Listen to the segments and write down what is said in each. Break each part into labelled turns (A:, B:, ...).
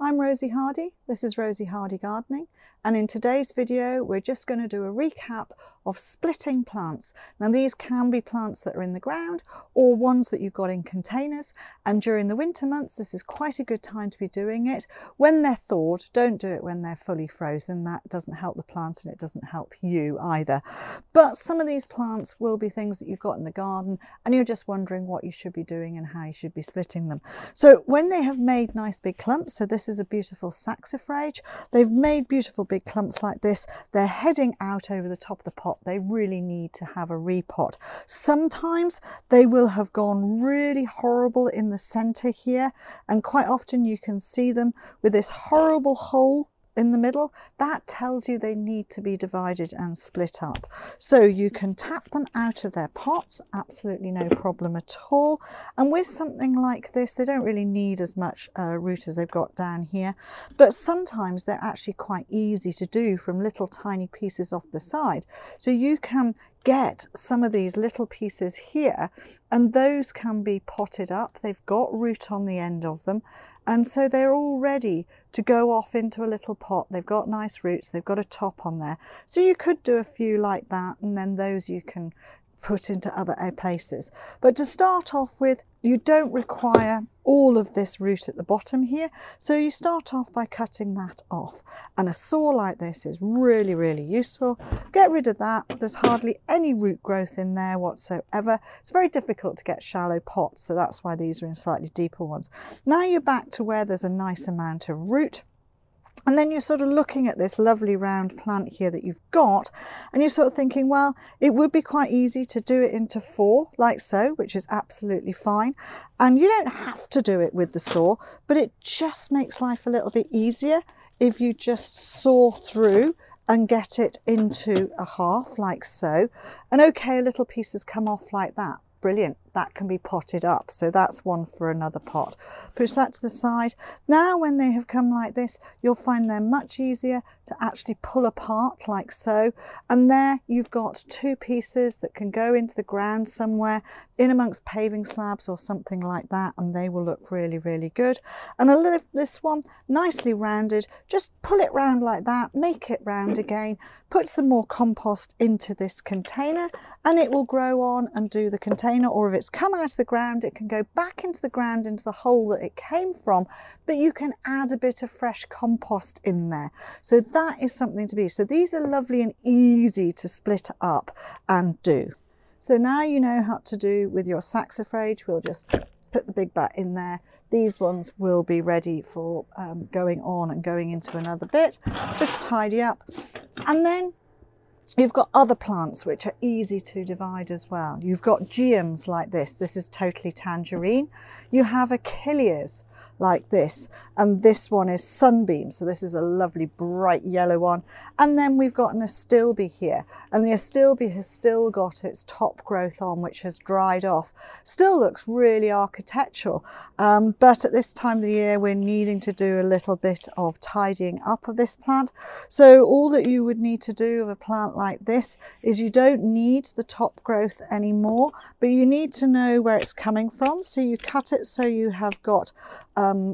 A: I'm Rosie Hardy, this is Rosie Hardy Gardening, and in today's video we're just going to do a recap of splitting plants. Now these can be plants that are in the ground or ones that you've got in containers, and during the winter months this is quite a good time to be doing it. When they're thawed, don't do it when they're fully frozen, that doesn't help the plant and it doesn't help you either. But some of these plants will be things that you've got in the garden and you're just wondering what you should be doing and how you should be splitting them. So when they have made nice big clumps, so this is a beautiful Saxifrage, they've made beautiful big clumps like this, they're heading out over the top of the pot, they really need to have a repot. Sometimes they will have gone really horrible in the center here, and quite often you can see them with this horrible hole in the middle. That tells you they need to be divided and split up. So you can tap them out of their pots, absolutely no problem at all. And with something like this, they don't really need as much root as they've got down here, but sometimes they're actually quite easy to do from little tiny pieces off the side. So you can get some of these little pieces here and those can be potted up. They've got root on the end of them, and so they're all ready to go off into a little pot. They've got nice roots, they've got a top on there. So you could do a few like that, and then those you can put into other places. But to start off with, you don't require all of this root at the bottom here, so you start off by cutting that off. And a saw like this is really, really useful. Get rid of that. There's hardly any root growth in there whatsoever. It's very difficult to get shallow pots, so that's why these are in slightly deeper ones. Now you're back to where there's a nice amount of root. And then you're sort of looking at this lovely round plant here that you've got, and you're sort of thinking, well, it would be quite easy to do it into 4 like so, which is absolutely fine. And you don't have to do it with the saw, but it just makes life a little bit easier if you just saw through and get it into a half like so. And okay, little pieces come off like that. Brilliant, that can be potted up, so that's one for another pot. Push that to the side. Now when they have come like this, you'll find they're much easier to actually pull apart like so, and there you've got 2 pieces that can go into the ground somewhere in amongst paving slabs or something like that, and they will look really, really good. And this one nicely rounded, just pull it round like that, make it round again, put some more compost into this container and it will grow on and do the container, or if it's come out of the ground it can go back into the ground into the hole that it came from, but you can add a bit of fresh compost in there. So that is something to be. So these are lovely and easy to split up and do. So now you know how to do with your Saxifrage. We'll just put the big bat in there. These ones will be ready for going on and going into another bit. Just tidy up. And then you've got other plants which are easy to divide as well. You've got Geums like this. This is totally tangerine. You have Achilleas like this, and this one is Sunbeam, so this is a lovely bright yellow one. And then we've got an Astilbe here, and the Astilbe has still got its top growth on, which has dried off. Still looks really architectural, but at this time of the year we're needing to do a little bit of tidying up of this plant. So all that you would need to do of a plant like this is you don't need the top growth anymore, but you need to know where it's coming from. So you cut it so you have got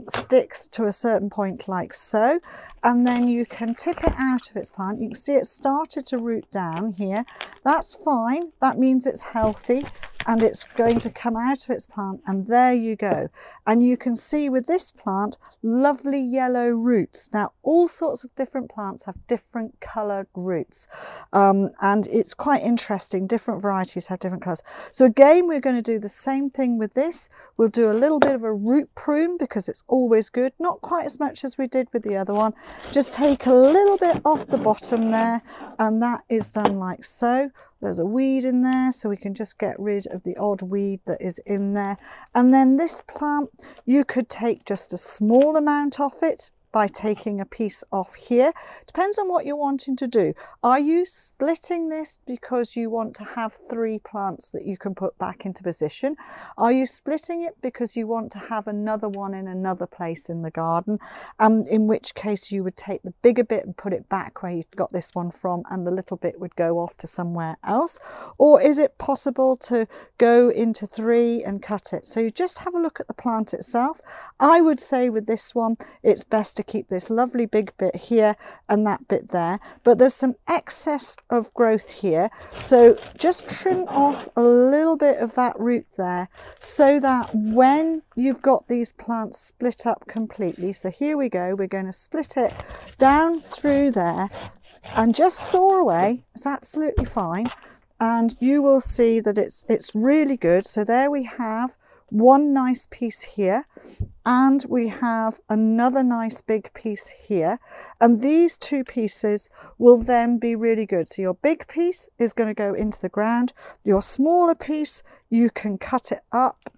A: sticks to a certain point like so, and then you can tip it out of its plant. You can see it started to root down here. That's fine, that means it's healthy and it's going to come out of its plant, and there you go. And you can see with this plant lovely yellow roots. Now all sorts of different plants have different coloured roots, and it's quite interesting. Different varieties have different colours. So again, we're going to do the same thing with this. We'll do a little bit of a root prune because it's always good, not quite as much as we did with the other one. Just take a little bit off the bottom there, and that is done like so. There's a weed in there, so we can just get rid of the odd weed that is in there. And then this plant, you could take just a small amount off it by taking a piece off here. Depends on what you're wanting to do. Are you splitting this because you want to have 3 plants that you can put back into position? Are you splitting it because you want to have another one in another place in the garden? In which case you would take the bigger bit and put it back where you got this one from, and the little bit would go off to somewhere else. Or is it possible to go into 3 and cut it? So you just have a look at the plant itself. I would say with this one, it's best to to keep this lovely big bit here and that bit there, but there's some excess of growth here, so just trim off a little bit of that root there, so that when you've got these plants split up completely, so here we go, we're going to split it down through there and just saw away. It's absolutely fine, and you will see that it's really good. So there we have one nice piece here, and we have another nice big piece here, and these two pieces will then be really good. So your big piece is going to go into the ground, your smaller piece you can cut it up,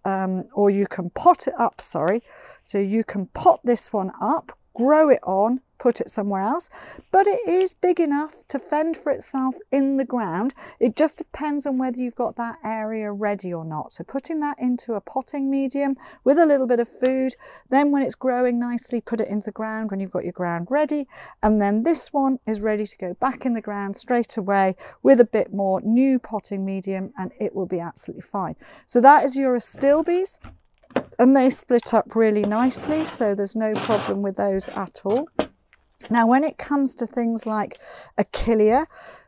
A: or you can pot it up, sorry. So you can pot this one up, grow it on, put it somewhere else, but it is big enough to fend for itself in the ground. It just depends on whether you've got that area ready or not. So putting that into a potting medium with a little bit of food, then when it's growing nicely, put it into the ground when you've got your ground ready, and then this one is ready to go back in the ground straight away with a bit more new potting medium, and it will be absolutely fine. So that is your Astilbes, and they split up really nicely, so there's no problem with those at all. Now, when it comes to things like Achillea,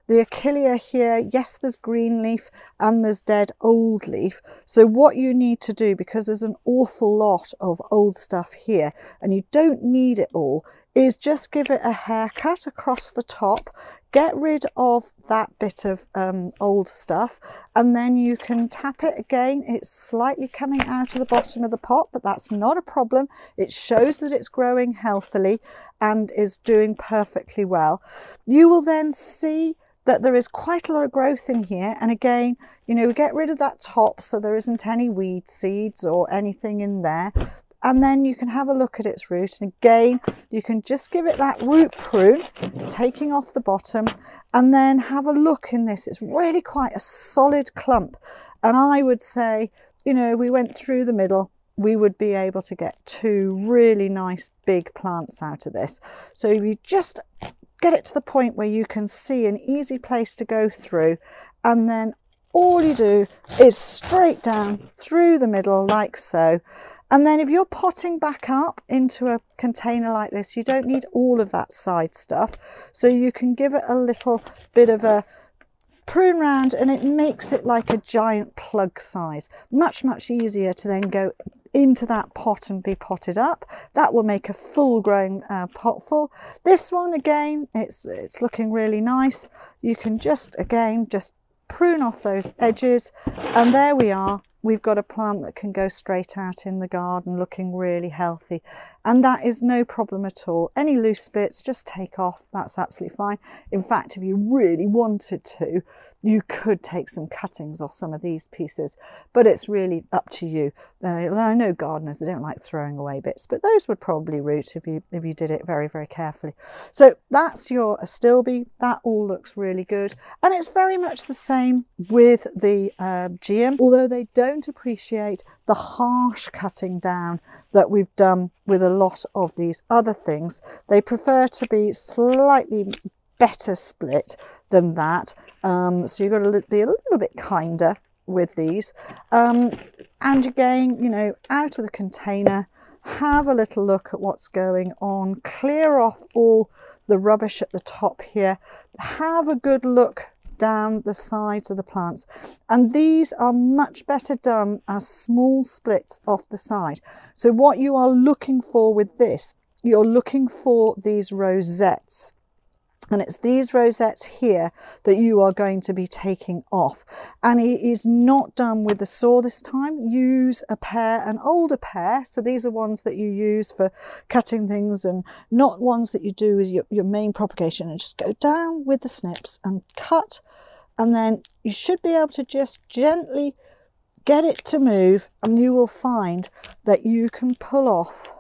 A: the Achillea here, yes, there's green leaf and there's dead old leaf. So what you need to do, because there's an awful lot of old stuff here and you don't need it all, is just give it a haircut across the top, get rid of that bit of old stuff, and then you can tap it again. It's slightly coming out of the bottom of the pot, but that's not a problem. It shows that it's growing healthily and is doing perfectly well. You will then see that there is quite a lot of growth in here, and again, you know, we get rid of that top so there isn't any weed seeds or anything in there. And then you can have a look at its root, and again you can just give it that root prune, taking off the bottom, and then have a look in this. It's really quite a solid clump, and I would say, you know, if we went through the middle, we would be able to get two really nice big plants out of this. So if you just get it to the point where you can see an easy place to go through, and then all you do is straight down through the middle like so. And then if you're potting back up into a container like this, you don't need all of that side stuff. So you can give it a little bit of a prune round, and it makes it like a giant plug size. Much, much easier to then go into that pot and be potted up. That will make a full grown pot full. This one, again, it's looking really nice. You can just, again, just prune off those edges, and there we are. We've got a plant that can go straight out in the garden looking really healthy, and that is no problem at all. Any loose bits, just take off. That's absolutely fine. In fact, if you really wanted to, you could take some cuttings off some of these pieces, but it's really up to you. I know gardeners, they don't like throwing away bits, but those would probably root if you did it very, very carefully. So that's your Astilbe. That all looks really good, and it's very much the same with the Geum, although they don't appreciate the harsh cutting down that we've done with a lot of these other things. They prefer to be slightly better split than that, so you've got to be a little bit kinder with these, and again, you know, out of the container, have a little look at what's going on, clear off all the rubbish at the top here, have a good look down the sides of the plants, and these are much better done as small splits off the side. So what you are looking for with this, you're looking for these rosettes, and it's these rosettes here that you are going to be taking off, and it is not done with the saw this time. Use a pear, an older pear, so these are ones that you use for cutting things and not ones that you do with your main propagation, and just go down with the snips and cut, and then you should be able to just gently get it to move, and you will find that you can pull off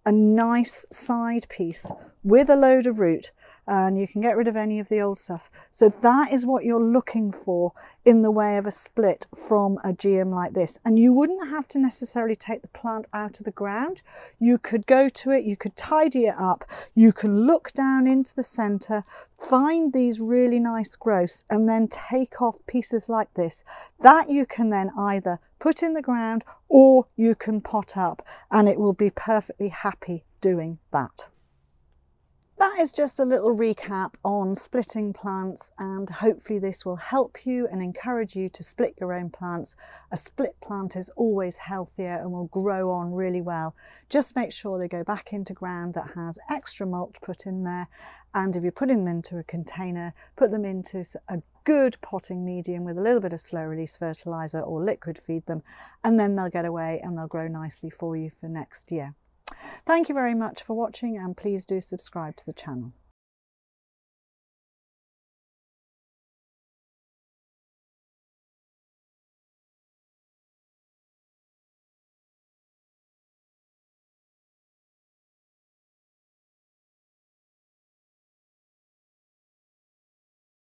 A: a nice side piece with a load of root, and you can get rid of any of the old stuff. So that is what you're looking for in the way of a split from a Geum like this. And you wouldn't have to necessarily take the plant out of the ground. You could go to it, you could tidy it up, you can look down into the centre, find these really nice growths, and then take off pieces like this. That you can then either put in the ground or you can pot up, and it will be perfectly happy doing that. That is just a little recap on splitting plants, and hopefully this will help you and encourage you to split your own plants. A split plant is always healthier and will grow on really well. Just make sure they go back into ground that has extra mulch put in there, and if you're putting them into a container, put them into a good potting medium with a little bit of slow release fertiliser or liquid feed them, and then they'll get away and they'll grow nicely for you for next year. Thank you very much for watching, and please do subscribe to the channel.